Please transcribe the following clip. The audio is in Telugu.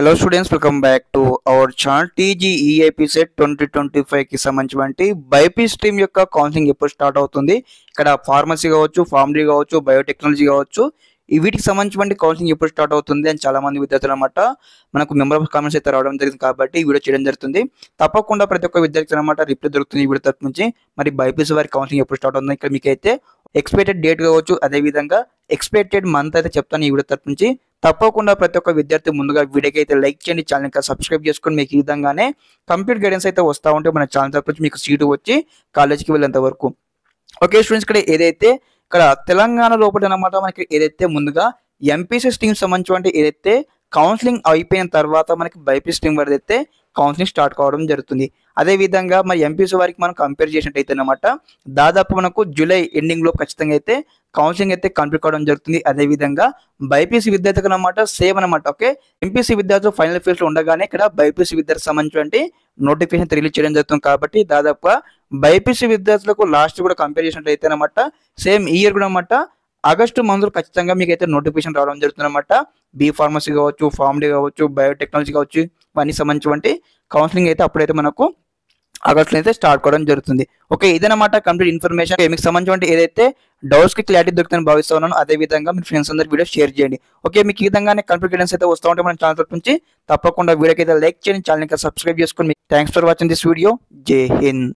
Hello students, welcome back to our channel. TGEIP CET 2025కి సంబంధించినటువంటి బైపీ స్ట్రీమ్ యొక్క కౌన్సిలింగ్ ఎప్పుడు స్టార్ట్ అవుతుంది. ఇక్కడ ఫార్మసీ కావచ్చు, ఫార్మడీ కావచ్చు, బయోటెక్నాలజీ కావచ్చు, వీటికి సంబంధించిన కౌన్సిలింగ్ ఎప్పుడు స్టార్ట్ అవుతుంది అని చాలా మంది విద్యార్థులు అనమాట మనకు మెంబర్ ఆఫ్ కామెంట్స్ అయితే రావడం జరిగింది. కాబట్టి ఈ వీడియో చేయడం జరుగుతుంది. తప్పకుండా ప్రతి ఒక్క విద్యార్థి అనమాట రిప్లై దొరుకుతుంది ఈ వీడియో తరపు నుంచి. మరి బైపీసీ వారి కౌన్సిలింగ్ ఎప్పుడు స్టార్ట్ అవుతుంది, ఇక్కడ మీకు అయితే ఎక్స్పెక్టెడ్ డేట్ కావచ్చు, అదేవిధంగా ఎక్స్పెక్టెడ్ మంత్ అయితే చెప్తాను ఈ వీడియో తరపు నుంచి. తప్పకుండా ప్రతి ఒక్క విద్యార్థి ముందుగా వీడియోకి అయితే లైక్ చేయండి, ఛానల్ సబ్స్క్రైబ్ చేసుకొని మీకు ఈ విధంగానే కంప్లీట్ గైడెన్స్ అయితే వస్తూ ఉంటే మన ఛానల్ తరపు నుంచి మీకు సీటు వచ్చి కాలేజీకి వెళ్ళేంత వరకు. ఓకే స్టూడెంట్స్, ఇక్కడ ఏదైతే ఇక్కడ తెలంగాణ లోపల అనమాట మనకి ఏదైతే ముందుగా ఎంపీసీ స్ట్రీమ్ సంబంధించి ఏదైతే కౌన్సిలింగ్ అయిపోయిన తర్వాత మనకి బైపీ స్ట్రీమ్ వారి అయితే కౌన్సిలింగ్ స్టార్ట్ కావడం జరుగుతుంది. అదేవిధంగా మరి ఎంపీసీ వారికి మనం కంపేర్ చేసినట్టయితే అనమాట దాదాపు మనకు జూలై ఎండింగ్ లో ఖచ్చితంగా అయితే కౌన్సిలింగ్ అయితే కంప్లీట్ కావడం జరుగుతుంది. అదేవిధంగా బైపీసీ విద్యార్థులకు అనమాట సేమ్ అనమాట. ఓకే, ఎంపీసీ విద్యార్థులు ఫైనల్ ఫేజ్ లో ఉండగానే ఇక్కడ బైపీసీ విద్యార్థి సంబంధించి నోటిఫికేషన్ రిలీజ్ చేయడం జరుగుతుంది. కాబట్టి దాదాపుగా బైపీసీ విద్యార్థులకు లాస్ట్ కూడా కంపేర్ చేసినట్టయితే అనమాట సేమ్ ఇయర్ కూడా అనమాట ఆగస్టు మంత్లో ఖచ్చితంగా మీకు అయితే నోటిఫికేషన్ రావడం జరుగుతుంది అనమాట. బీ ఫార్మసీ కావచ్చు, ఫార్మడీ కావచ్చు, బయోటెక్నాలజీ కావచ్చు, ఇవన్నీ సంబంధించి కౌన్సిలింగ్ అయితే అప్పుడైతే మనకు ఆగస్టులో అయితే స్టార్ట్ కావడం జరుగుతుంది. ఓకే, ఇదనమాట కంప్లీట్ ఇన్ఫర్మేషన్. మీకు సంబంధించి ఏదైతే డౌట్స్ కి క్లారిటీ దొరుకుతుందని భావిస్తా ఉన్నాను. అదే విధంగా మీ ఫ్రెండ్స్ అందరూ వీడియో షేర్ చేయండి. ఓకే, మీకు ఈ విధంగానే కంప్లీట్ గైడెన్స్ అయితే వస్తూ ఉంటే మన ఛానల్ తరపు నుంచి తప్పకుండా వీడియోకి అయితే లైక్ చేయండి, ఛానల్ సబ్స్క్రైబ్ చేసుకోండి. Thanks for watching this video. జై హింద్.